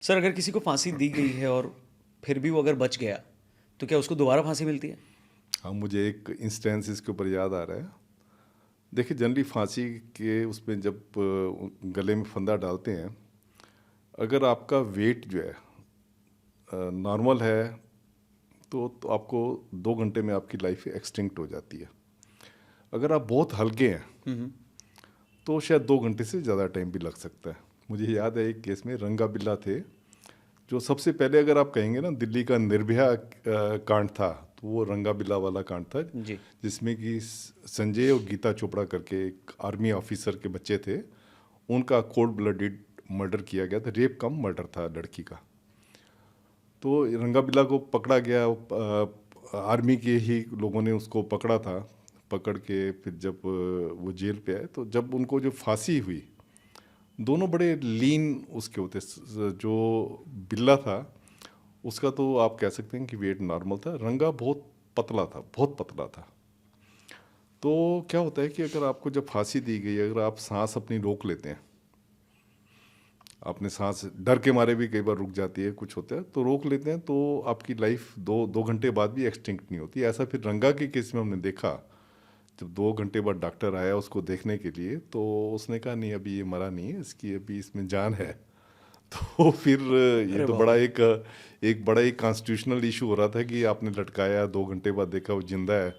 Sir अगर किसी को फांसी दी गई है और फिर भी वो अगर बच गया तो क्या उसको दोबारा फांसी मिलती है? हाँ, मुझे एक इंस्टेंस इसके ऊपर याद आ रहा है। देखिए, जनरली फांसी के उसमें जब गले में फंदा डालते हैं, अगर आपका वेट जो है नॉर्मल है तो आपको 2 घंटे में आपकी लाइफ एक्सटिंक्ट हो जाती है। अगर आप बहुत हल्के हैं हम्म। तो शायद 2 घंटे से ज़्यादा टाइम भी लग सकता है। मुझे याद है एक केस में रंगा बिल्ला थे, जो सबसे पहले अगर आप कहेंगे ना दिल्ली का निर्भया कांड था, तो वो रंगा बिल्ला वाला कांड था, जी। जिसमें कि संजय और गीता चोपड़ा करके एक आर्मी ऑफिसर के बच्चे थे। उनका कोल्ड ब्लडेड मर्डर किया गया था, रेप कम मर्डर था लड़की का। तो रंगा बिल्ला को पकड़ा गया, आर्मी के ही लोगों ने उसको पकड़ा था। पकड़ के फिर जब वो जेल पे आए, तो जब उनको जो फांसी हुई, दोनों बड़े लीन उसके होते। जो बिल्ला था उसका तो आप कह सकते हैं कि वेट नॉर्मल था, रंगा बहुत पतला था, बहुत पतला था। तो क्या होता है कि अगर आपको जब फांसी दी गई, अगर आप सांस अपनी रोक लेते हैं, आपने सांस डर के मारे भी कई बार रुक जाती है, कुछ होता है तो रोक लेते हैं, तो आपकी लाइफ दो दो घंटे बाद भी एक्सटिंक्ट नहीं होती। ऐसा फिर रंगा के केस में हमने देखा। जब 2 घंटे बाद डॉक्टर आया उसको देखने के लिए, तो उसने कहा नहीं, अभी ये मरा नहीं है, इसकी अभी इसमें जान है। तो फिर ये अरे तो बाप बड़ा रे। एक बड़ा ही कॉन्स्टिट्यूशनल इशू हो रहा था कि आपने लटकाया, 2 घंटे बाद देखा वो जिंदा है।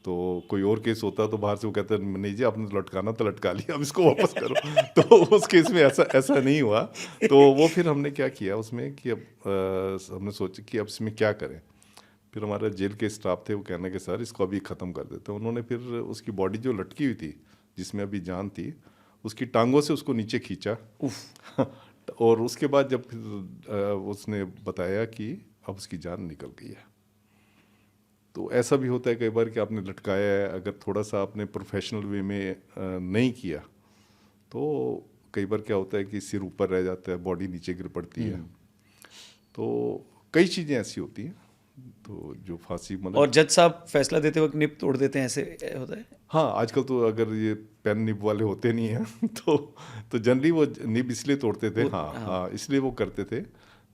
तो कोई और केस होता तो बाहर से वो कहते नहीं जी, आपने तो लटकाना तो लटका लिया, अब इसको वापस करो। तो उस केस में ऐसा ऐसा नहीं हुआ। तो वो फिर हमने क्या किया उसमें कि अब हमने सोचा कि अब इसमें क्या करें। फिर हमारे जेल के स्टाफ थे, वो कहने के सर इसको अभी ख़त्म कर देते हैं। उन्होंने फिर उसकी बॉडी जो लटकी हुई थी, जिसमें अभी जान थी, उसकी टांगों से उसको नीचे खींचा। उफ। और उसके बाद जब फिर उसने बताया कि अब उसकी जान निकल गई है। तो ऐसा भी होता है कई बार कि आपने लटकाया है, अगर थोड़ा सा आपने प्रोफेशनल वे में नहीं किया, तो कई बार क्या होता है कि सिर ऊपर रह जाता है, बॉडी नीचे गिर पड़ती है। हम्म। तो कई चीज़ें ऐसी होती हैं। तो जो फांसी और मतलब, जज साहब फैसला देते वक्त निप तोड़ देते हैं, ऐसे होता है? हाँ आजकल तो अगर ये पेन निब वाले होते नहीं हैं तो जनरली वो निब इसलिए तोड़ते थे, वो हाँ हाँ। हाँ, इसलिए वो करते थे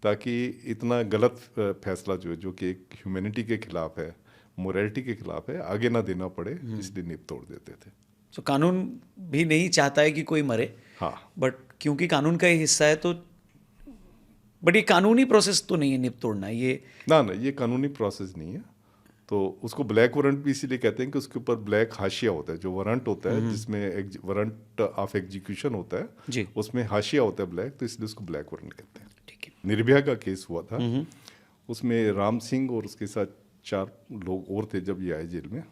ताकि इतना गलत फैसला जो है, जो कि एक ह्यूमैनिटी के खिलाफ है, मोरालिटी के खिलाफ है, आगे ना देना पड़े, इसलिए निब तोड़ देते थे। सो कानून भी नहीं चाहता है कि कोई मरे, हाँ, बट क्योंकि कानून का ही हिस्सा है तो। बट ये कानूनी प्रोसेस तो नहीं है निप तोड़ना ये। ना ना, ये कानूनी प्रोसेस नहीं है। तो उसको ब्लैक वारंट भी इसीलिए कहते हैं कि उसके ऊपर ब्लैक हाशिया होता है। जो वारंट होता है, जिसमें वारंट ऑफ एग्जीक्यूशन होता है, जी। उसमें हाशिया होता है ब्लैक, तो इसलिए उसको ब्लैक वारंट कहते हैं। ठीक है। निर्भया का केस हुआ था, उसमें राम सिंह और उसके साथ 4 लोग और थे जब ये आए जेल में।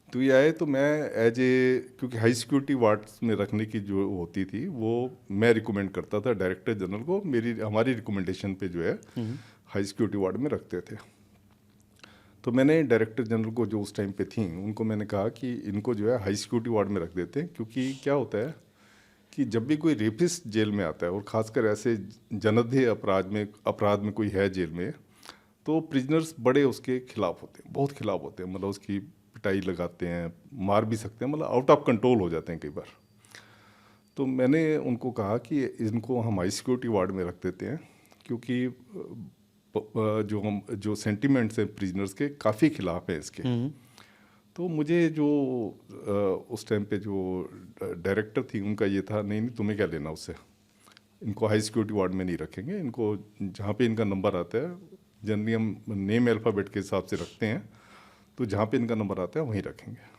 तो ये आए तो मैं एज ए, क्योंकि हाई सिक्योरिटी वार्ड्स में रखने की जो होती थी वो मैं रिकमेंड करता था डायरेक्टर जनरल को, हमारी रिकमेंडेशन पे जो है हाई सिक्योरिटी वार्ड में रखते थे। तो मैंने डायरेक्टर जनरल को, जो उस टाइम पे थी, उनको मैंने कहा कि इनको जो है हाई सिक्योरिटी वार्ड में रख देते हैं। क्योंकि क्या होता है कि जब भी कोई रेपिस्ट जेल में आता है, और ख़ासकर ऐसे जन्नदेह अपराध में कोई है जेल में, तो प्रिजनर्स बड़े उसके खिलाफ होते हैं, बहुत खिलाफ होते हैं। मतलब उसकी पिटाई लगाते हैं, मार भी सकते हैं, मतलब आउट ऑफ कंट्रोल हो जाते हैं कई बार। तो मैंने उनको कहा कि इनको हम हाई सिक्योरिटी वार्ड में रख देते हैं, क्योंकि जो सेंटिमेंट्स हैं प्रिजनर्स के काफ़ी खिलाफ हैं इसके। तो मुझे जो उस टाइम पे जो डायरेक्टर थी, उनका ये था, नहीं नहीं तुम्हें क्या लेना उससे, इनको हाई सिक्योरिटी वार्ड में नहीं रखेंगे, इनको जहाँ पे इनका नंबर आता है, जनरली हम नेम अल्फ़ाबेट के हिसाब से रखते हैं, तो जहाँ पे इनका नंबर आता है वहीं रखेंगे।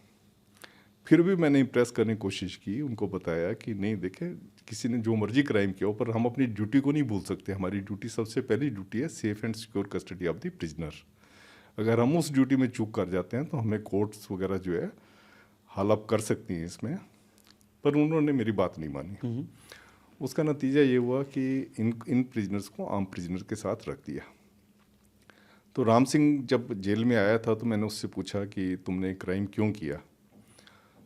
फिर भी मैंने इम्प्रेस करने की कोशिश की, उनको बताया कि नहीं देखें, किसी ने जो मर्जी क्राइम किया हो, पर हम अपनी ड्यूटी को नहीं भूल सकते। हमारी ड्यूटी, सबसे पहली ड्यूटी है safe and secure custody of the prisoner. अगर हम उस ड्यूटी में चूक कर जाते हैं तो हमें कोर्ट्स वगैरह जो है हाल कर सकती हैं इसमें। पर उन्होंने मेरी बात नहीं मानी। उसका नतीजा ये हुआ कि इन इन प्रिजनर्स को आम प्रिजनर के साथ रख दिया। तो राम सिंह जब जेल में आया था, तो मैंने उससे पूछा कि तुमने क्राइम क्यों किया।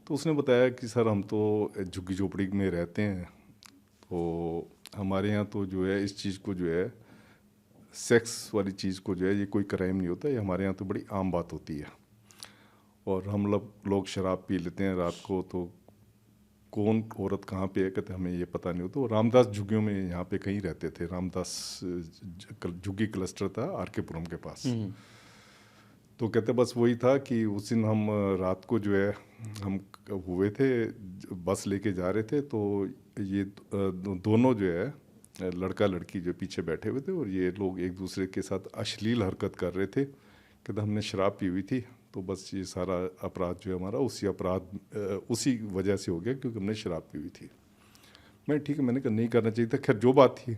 तो उसने बताया कि सर हम तो झुग्गी झोपड़ी में रहते हैं, तो हमारे यहाँ तो जो है इस चीज़ को जो है, सेक्स वाली चीज़ को जो है, ये कोई क्राइम नहीं होता, ये हमारे यहाँ तो बड़ी आम बात होती है। और हम लोग शराब पी लेते हैं रात को, तो कौन औरत कहाँ पे है, कहते हमें ये पता नहीं होता। वो रामदास झुग्गियों में यहाँ पे कहीं रहते थे, रामदास झुग्गी क्लस्टर था आर के पुरम के पास। तो कहते बस वही था कि उस दिन हम रात को जो है हम हुए थे, बस लेके जा रहे थे, तो ये दोनों जो है लड़का लड़की जो पीछे बैठे हुए थे और ये लोग एक दूसरे के साथ अश्लील हरकत कर रहे थे। कहते हमने शराब पी हुई थी, तो बस ये सारा अपराध जो है हमारा उसी वजह से हो गया क्योंकि हमने शराब पी हुई थी। मैं ठीक है, मैंने कहा नहीं करना चाहिए था, खैर जो बात थी।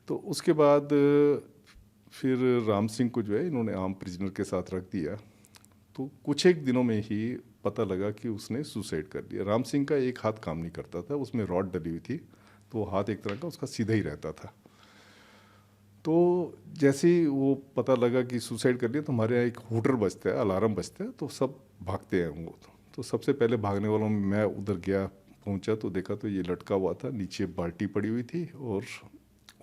तो उसके बाद फिर राम सिंह को जो है इन्होंने आम प्रिजनर के साथ रख दिया। तो कुछ एक दिनों में ही पता लगा कि उसने सुसाइड कर लिया। राम सिंह का एक हाथ काम नहीं करता था, उसमें रॉड डली हुई थी, तो वो हाथ एक तरह का उसका सीधा ही रहता था। तो जैसे ही वो पता लगा कि सुसाइड कर लिया, तो हमारे यहाँ एक हूटर बजता है, अलार्म बजता है, तो सब भागते हैं वो। तो सबसे पहले भागने वालों में मैं उधर गया, पहुंचा तो देखा तो ये लटका हुआ था, नीचे बाल्टी पड़ी हुई थी और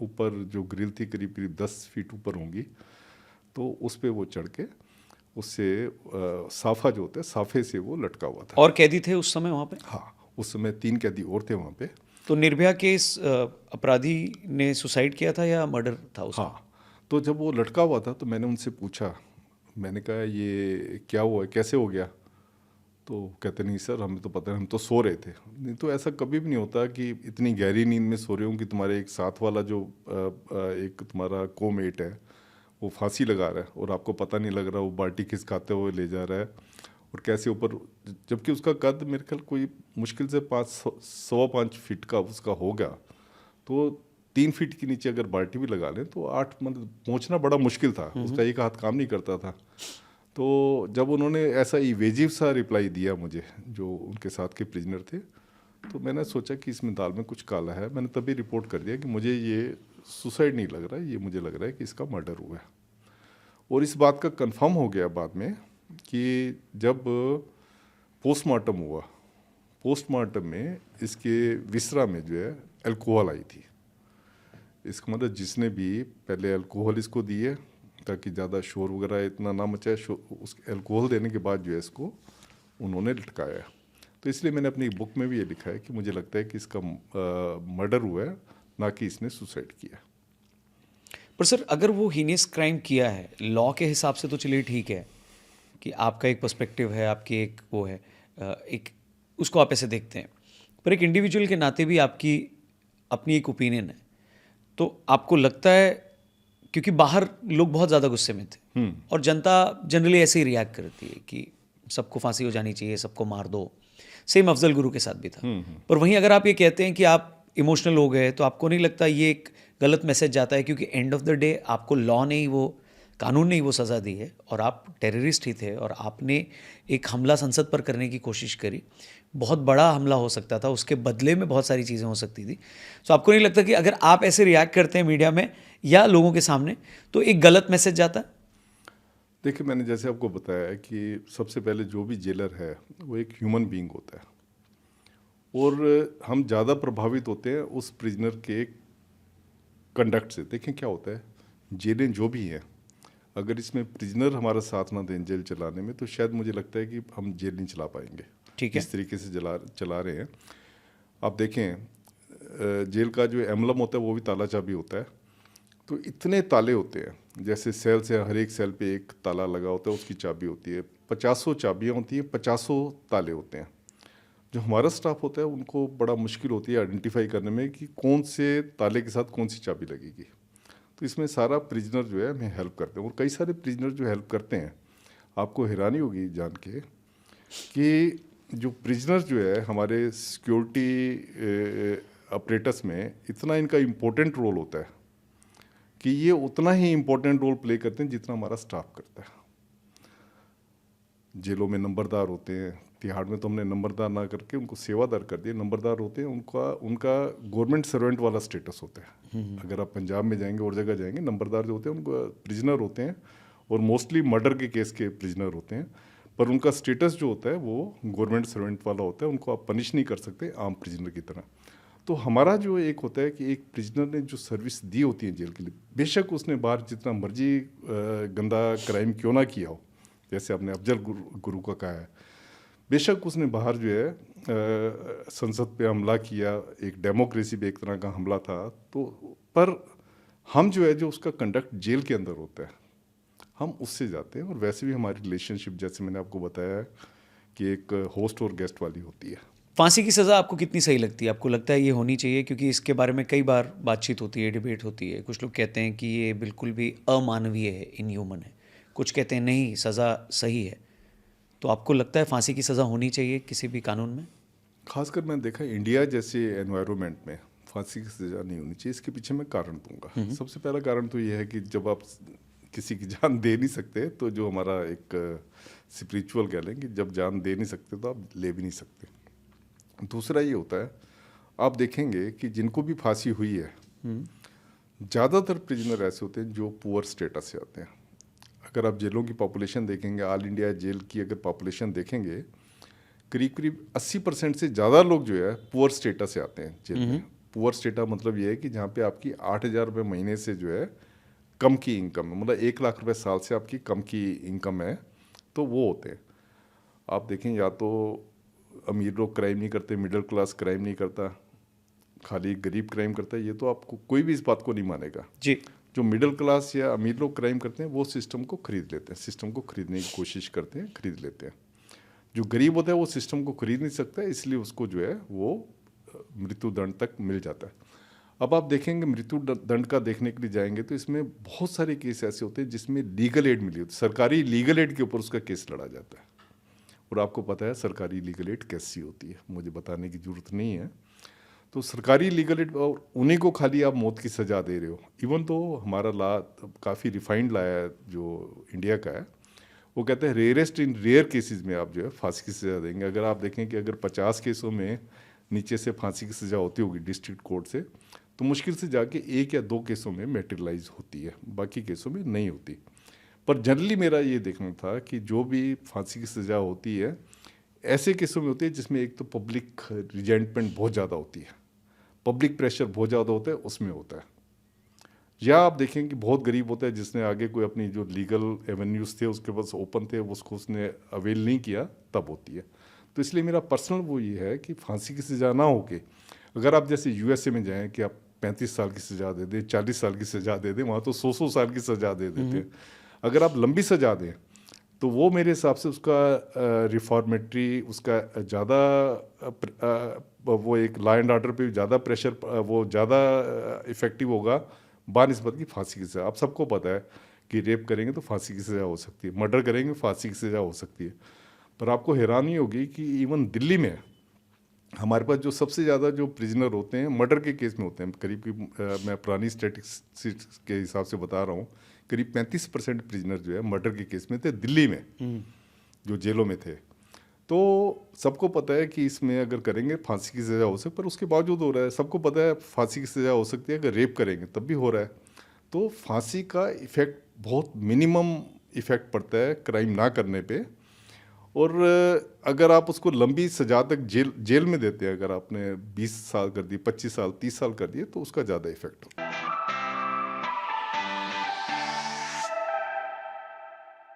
ऊपर जो ग्रिल थी करीब करीब 10 फीट ऊपर होंगी, तो उस पर वो चढ़ के उससे साफा जो होता है, साफे से वो लटका हुआ था। और कैदी थे उस समय वहाँ पे? हाँ, उस समय 3 कैदी और थे वहाँ पे। तो निर्भया के इस अपराधी ने सुसाइड किया था या मर्डर था उसका? हाँ, तो जब वो लटका हुआ था तो मैंने उनसे पूछा, मैंने कहा ये क्या हुआ है, कैसे हो गया? तो कहते नहीं सर, हमें तो पता नहीं, हम तो सो रहे थे। नहीं तो ऐसा कभी भी नहीं होता कि इतनी गहरी नींद में सो रहे हो कि तुम्हारे एक साथ वाला जो एक तुम्हारा कोमेट है वो फांसी लगा रहा है और आपको पता नहीं लग रहा, वो बाल्टी खिसकाते हुए ले जा रहा है और कैसे ऊपर, जबकि उसका कद मेरे ख्याल कोई मुश्किल से 5.25 फीट का उसका होगा। तो 3 फीट के नीचे अगर बाल्टी भी लगा लें तो 8 मतलब पहुँचना बड़ा मुश्किल था, उसका एक हाथ काम नहीं करता था। तो जब उन्होंने ऐसा इवेजिव सा रिप्लाई दिया मुझे, जो उनके साथ के प्रिजनर थे, तो मैंने सोचा कि इसमें दाल में कुछ काला है। मैंने तभी रिपोर्ट कर दिया कि मुझे ये सुसाइड नहीं लग रहा है, ये मुझे लग रहा है कि इसका मर्डर हुआ है। और इस बात का कंफर्म हो गया बाद में कि जब पोस्टमार्टम हुआ, पोस्टमार्टम में इसके विसरा में जो है अल्कोहल आई थी। इसका मतलब जिसने भी पहले अल्कोहल इसको दी है ताकि ज़्यादा शोर वगैरह इतना ना मचाए, उस अल्कोहल देने के बाद जो है इसको उन्होंने लटकाया। तो इसलिए मैंने अपनी बुक में भी ये लिखा है कि मुझे लगता है कि इसका मर्डर हुआ है, ना कि इसने सुसाइड किया। पर सर अगर वो हीनियस क्राइम किया है लॉ के हिसाब से तो चलिए ठीक है कि आपका एक पर्सपेक्टिव है, आपकी एक वो है, एक उसको आप ऐसे देखते हैं, पर एक इंडिविजुअल के नाते भी आपकी अपनी एक ओपिनियन है। तो आपको लगता है, क्योंकि बाहर लोग बहुत ज़्यादा गुस्से में थे और जनता जनरली ऐसे ही रिएक्ट करती है कि सबको फांसी हो जानी चाहिए, सबको मार दो। सेम अफजल गुरु के साथ भी था। पर वहीं अगर आप ये कहते हैं कि आप इमोशनल हो गए, तो आपको नहीं लगता ये एक गलत मैसेज जाता है? क्योंकि एंड ऑफ द डे आपको लॉ ने ही, वो कानून ने ही वो सज़ा दी है और आप टेररिस्ट ही थे और आपने एक हमला संसद पर करने की कोशिश करी। बहुत बड़ा हमला हो सकता था, उसके बदले में बहुत सारी चीज़ें हो सकती थी। तो आपको नहीं लगता कि अगर आप ऐसे रिएक्ट करते हैं मीडिया में या लोगों के सामने तो एक गलत मैसेज जाता है? देखिए, मैंने जैसे आपको बताया कि सबसे पहले जो भी जेलर है वो एक ह्यूमन बीइंग होता है और हम ज़्यादा प्रभावित होते हैं उस प्रिजनर के कंडक्ट से। देखें क्या होता है, जेलें जो भी हैं, अगर इसमें प्रिजनर हमारा साथ ना दें जेल चलाने में, तो शायद मुझे लगता है कि हम जेल नहीं चला पाएंगे। ठीक है। इस तरीके से चला रहे हैं। आप देखें जेल का जो एम्बलम होता है वो भी ताला चाबी होता है। तो इतने ताले होते हैं, जैसे सेल से हर एक सेल पे एक ताला लगा होता है, उसकी चाबी होती है, 50 चाबियाँ होती हैं, 50 ताले होते हैं। जो हमारा स्टाफ होता है उनको बड़ा मुश्किल होती है आइडेंटिफाई करने में कि कौन से ताले के साथ कौन सी चाबी लगेगी। तो इसमें सारा प्रिजनर जो है हमें हेल्प करते हैं और कई सारे प्रिजनर जो हेल्प करते हैं, आपको हैरानी होगी जान के कि जो प्रिजनर जो है हमारे सिक्योरिटी ऑपरेटर्स में इतना इनका इम्पोर्टेंट रोल होता है कि ये उतना ही इम्पोर्टेंट रोल प्ले करते हैं जितना हमारा स्टाफ करता है। जेलों में नंबरदार होते हैं, तिहाड़ में तो हमने नंबरदार ना करके उनको सेवादार कर दिया। नंबरदार होते हैं, उनका गवर्नमेंट सर्वेंट वाला स्टेटस होता है। अगर आप पंजाब में जाएंगे और जगह जाएंगे, नंबरदार जो होते हैं उनको प्रिजनर होते हैं और मोस्टली मर्डर के केस के प्रिजनर होते हैं, पर उनका स्टेटस जो होता है वो गवर्नमेंट सर्वेंट वाला होता है। उनको आप पनिश नहीं कर सकते आम प्रिजनर की तरह। तो हमारा जो एक होता है कि एक प्रिजनर ने जो सर्विस दी होती है जेल के लिए, बेशक उसने बाहर जितना मर्जी गंदा क्राइम क्यों ना किया हो, जैसे आपने अफजल गुरु का कहा है, बेशक उसने बाहर जो है संसद पे हमला किया, एक डेमोक्रेसी पे एक तरह का हमला था, तो पर हम जो है जो उसका कंडक्ट जेल के अंदर होता है, हम उससे जाते हैं। और वैसे भी हमारी रिलेशनशिप, जैसे मैंने आपको बताया कि एक होस्ट और गेस्ट वाली होती है। फांसी की सज़ा आपको कितनी सही लगती है? आपको लगता है ये होनी चाहिए? क्योंकि इसके बारे में कई बार बातचीत होती है, डिबेट होती है। कुछ लोग कहते हैं कि ये बिल्कुल भी अमानवीय है, इनह्यूमन है। कुछ कहते हैं नहीं, सज़ा सही है। तो आपको लगता है फांसी की सज़ा होनी चाहिए किसी भी कानून में? खासकर मैंने देखा इंडिया जैसे एनवायरनमेंट में फांसी की सज़ा नहीं होनी चाहिए। इसके पीछे मैं कारण दूंगा। सबसे पहला कारण तो ये है कि जब आप किसी की जान दे नहीं सकते, तो जो हमारा एक स्पिरिचुअल कह लें कि जब जान दे नहीं सकते तो आप ले भी नहीं सकते। दूसरा ये होता है, आप देखेंगे कि जिनको भी फांसी हुई है, ज़्यादातर प्रिजनर ऐसे होते हैं जो पुअर स्टेटस से आते हैं। अगर आप जेलों की पॉपुलेशन देखेंगे, ऑल इंडिया जेल की अगर पॉपुलेशन देखेंगे, करीब करीब 80% से ज़्यादा लोग जो है पुअर स्टेटस से आते हैं जेल में। पुअर स्टेटस मतलब ये है कि जहाँ पे आपकी 8,000 रुपये महीने से जो है कम की इनकम है, मतलब 1 लाख रुपए साल से आपकी कम की इनकम है, तो वो होते हैं। आप देखें, या तो अमीर लोग क्राइम नहीं करते, मिडिल क्लास क्राइम नहीं करता, खाली गरीब क्राइम करता है, ये तो आपको कोई भी इस बात को नहीं मानेगा जी। जो मिडिल क्लास या अमीर लोग क्राइम करते हैं वो सिस्टम को खरीद लेते हैं, सिस्टम को खरीदने की कोशिश करते हैं, खरीद लेते हैं। जो गरीब होता है वो सिस्टम को खरीद नहीं सकता, इसलिए उसको जो है वो मृत्यु दंड तक मिल जाता है। अब आप देखेंगे मृत्यु दंड का देखने के लिए जाएंगे तो इसमें बहुत सारे केस ऐसे होते हैं जिसमें लीगल एड मिली होती है, सरकारी लीगल एड के ऊपर उसका केस लड़ा जाता है। और आपको पता है सरकारी लीगल एड कैसी होती है, मुझे बताने की जरूरत नहीं है। तो सरकारी लीगल एड, और उन्हीं को खाली आप मौत की सज़ा दे रहे हो। इवन तो हमारा लॉ काफ़ी रिफाइंड लॉ है जो इंडिया का है, वो कहते हैं रेयरेस्ट इन रेयर केसेस में आप जो है फांसी की सज़ा देंगे। अगर आप देखें कि अगर 50 केसों में नीचे से फांसी की सज़ा होती होगी डिस्ट्रिक्ट कोर्ट से, तो मुश्किल से जाके 1 या 2 केसों में मेटेरियलाइज होती है, बाकी केसों में नहीं होती। पर जनरली मेरा ये देखना था कि जो भी फांसी की सज़ा होती है ऐसे केसों में होती है जिसमें एक तो पब्लिक रिजेंटमेंट बहुत ज़्यादा होती है, पब्लिक प्रेशर बहुत ज़्यादा होता है, उसमें होता है। या आप देखें कि बहुत गरीब होता है जिसने आगे कोई अपनी जो लीगल एवेन्यूज़ थे उसके पास ओपन थे, उसको उसने अवेल नहीं किया, तब होती है। तो इसलिए मेरा पर्सनल वो ये है कि फांसी की सज़ा ना हो के, अगर आप जैसे यूएसए में जाएं कि आप 35 साल की सज़ा दे दें, 40 साल की सज़ा दे दें, वहाँ तो 100 साल की सज़ा दे देते हैं। अगर आप लंबी सज़ा दें तो वो मेरे हिसाब से उसका रिफॉर्मेटरी, उसका ज़्यादा वो एक लॉ एंड ऑर्डर पे ज़्यादा प्रेशर, वो ज़्यादा इफ़ेक्टिव होगा बानिस्बत की फांसी की सज़ा। आप सबको पता है कि रेप करेंगे तो फांसी की सज़ा हो सकती है, मर्डर करेंगे फांसी की सज़ा हो सकती है। पर आपको हैरानी होगी कि इवन दिल्ली में हमारे पास जो सबसे ज़्यादा जो प्रिजनर होते हैं मर्डर के केस में होते हैं, करीब मैं पुरानी स्टैटिस्टिक्स के हिसाब से बता रहा हूँ, करीब 35% प्रिजनर जो है मर्डर के केस में थे दिल्ली में, जो जेलों में थे। तो सबको पता है कि इसमें अगर करेंगे फांसी की सज़ा हो सकती है, पर उसके बावजूद हो रहा है। सबको पता है फांसी की सज़ा हो सकती है, अगर रेप करेंगे तब भी हो रहा है। तो फांसी का इफ़ेक्ट बहुत मिनिमम इफ़ेक्ट पड़ता है क्राइम ना करने पे। और अगर आप उसको लंबी सज़ा तक जेल में देते हैं, अगर आपने 20 साल कर दिए, 25 साल, 30 साल कर दिए, तो उसका ज़्यादा इफ़ेक्ट होता है।